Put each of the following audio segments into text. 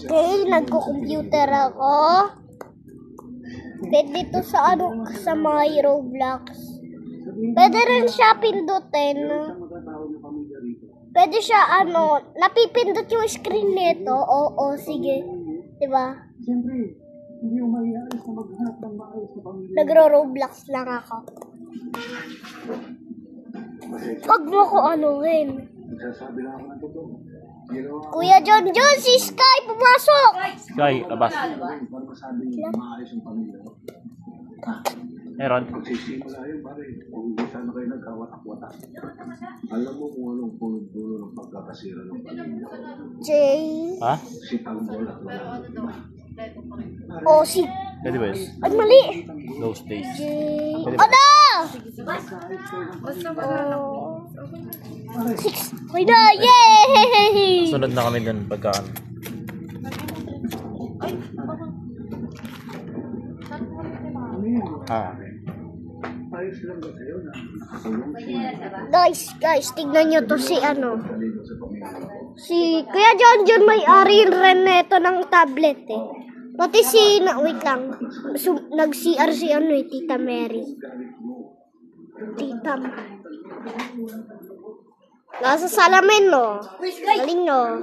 Okay, nagko-computer ako. Pwede to sa sa my Roblox. Pwede rin siya pindutin. Pwede siya napipindot yung screen nito. Oo, sige. Diba? Nagro-Roblox lang ako. Huwag mo ko anuhin. Kuya John, si Sky, pumasok! Sky, labas. Meron. Alam mo kung anong punod-dulo ng pagkakasira ng pamilya. Jay. Ha? Si Tanggol at wala. Si... Pwede ba yun? Ay, mali! Those days. Jay. Pwede ba? Ano? 6. Okay na, yay! Sunod na kami dun pagkaan. Guys, tignan nyo to si Kuya John may-ari rin neto ng tablet eh. Pati wait lang, nag-CR si Tita Mary. Tita nasa salamin, no? Galing, no?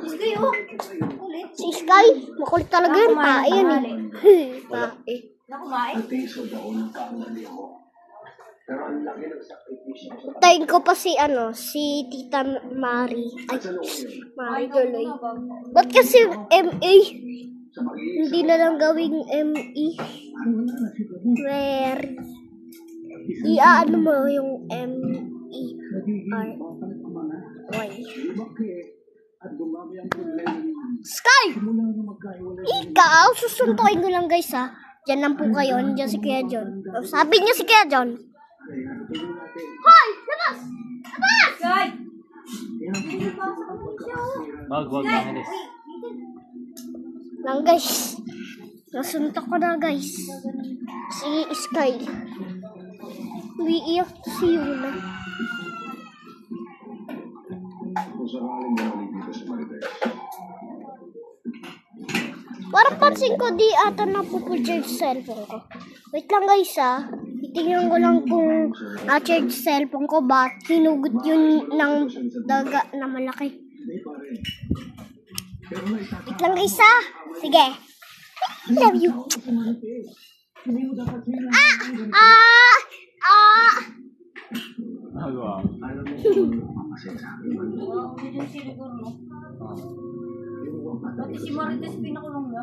Si Sky, makulit talaga yun. Tae yan eh. Tae. Tayin ko pa si Tita Mary. Ay, Mary tuloy. Ba't kasi MA? Hindi na lang gawing ME. Mary. Iaano mo yung MERY. Sky! Ikaw, susuntukin ko lang guys ha. Diyan lang po kayo. Nandiyan si Kuya John. Sabi niyo si Kuya John. Hoy! Labas! Labas! Sky! Wag lang guys. Lang guys. Nasuntok ko na guys. Si Sky. Umiiyak si Yuna. Parang pansin ko di ata napupul-charge cellphone ko. Wait lang guys ha. Itingnan ko lang kung na-charge cellphone ko ba hinugot yun ng daga na malaki. Wait lang guys ha. Sige. I love you. Pati si Marites pinakulong na.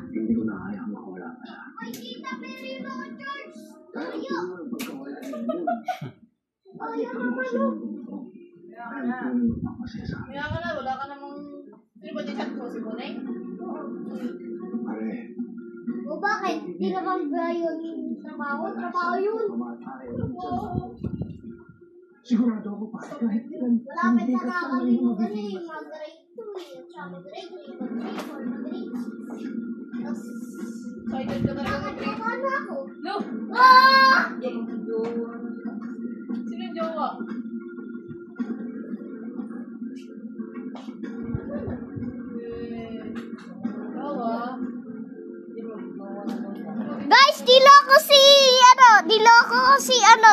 Hindi ko na kaya makawala ka sa akin. Ay, Tita Mary, no charge. Kaya ako naman pagkawala ka yun. Bakit ka mo kasi Kaya ka na, wala ka namang... Sino ba chat mo? Si Bonay? Pare. O bakit? Di naman ba yun trabaho? Trabaho yun. Sigurado ako pa. Kahit ilan. Malapit na nakakalimutan eh. Mag-grade 2 eh. Mag-grade 3, mag-grade 4, mag-grade 6. Excited ka talaga mag-grade. Paano ako? No! Ah! Sino yung jowa? Guys, diloko si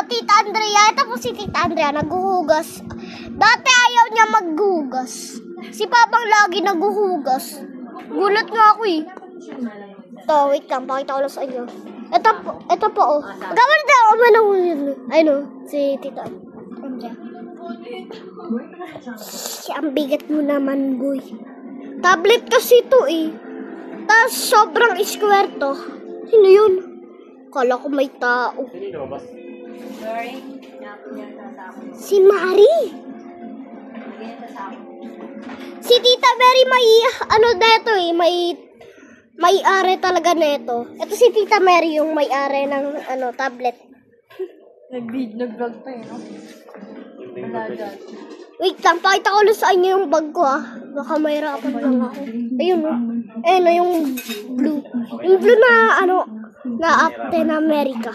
Tita Andrea. Ito po si Tita Andrea, naghuhugas. Dati ayaw niya maghugas. Si Papang lagi naghuhugas. Gulat nga ako eh. Ito, wait lang, pakita ko lang sa inyo. Ito po oh. Gawin na ako si Tita Andrea. Ang bigat mo naman, boy. Tablet kasi ito eh. Tapos sobrang square to. Sino yun? Kala ko may tao. Sorry. Si Mari. Si Tita Mary neto eh. May-ari talaga neto. Ito si Tita Mary yung may-ari ng tablet. Nag-vlog pa eh, no? Wala dyan. Wait lang, pakita ko lang sa inyo yung bag ko Baka mahirapan lang ako. Ayun Ayun yung blue. Yung blue na na Captain America.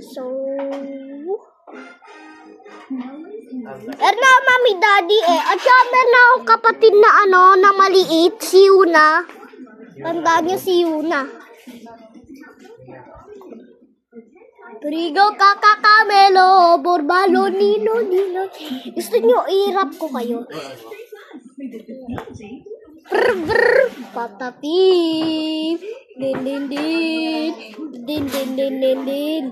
So, meron mami daddy at saka meron akong kapatid na na maliit, si Yuna. Tandaan niyo si Yuna. Prigo kakakamelo, borbalo, nino. Gusto niyo i-rap ko kayo? Brr, patapim, din,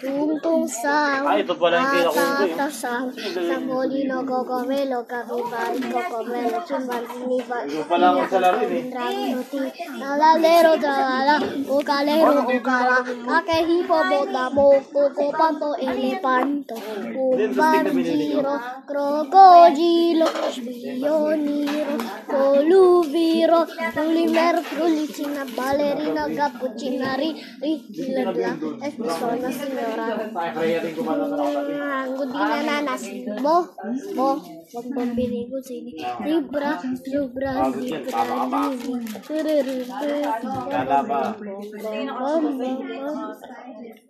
tungtung sa atatasang, sa molino kokomelo, kapibay kokomelo, chumban sinibay, nalalero dalala, ukalero, kakehipo botamo, kukopanto, elepanto, umbanjiro, krokodilo, spioniro, Coluviro, Oliver, Frulicina, Ballerina, Cappuccinari, Rilagla, Espona, Signora, Angudina, Nanas, Bo, Pagpambili ko sini, Libra, Livi,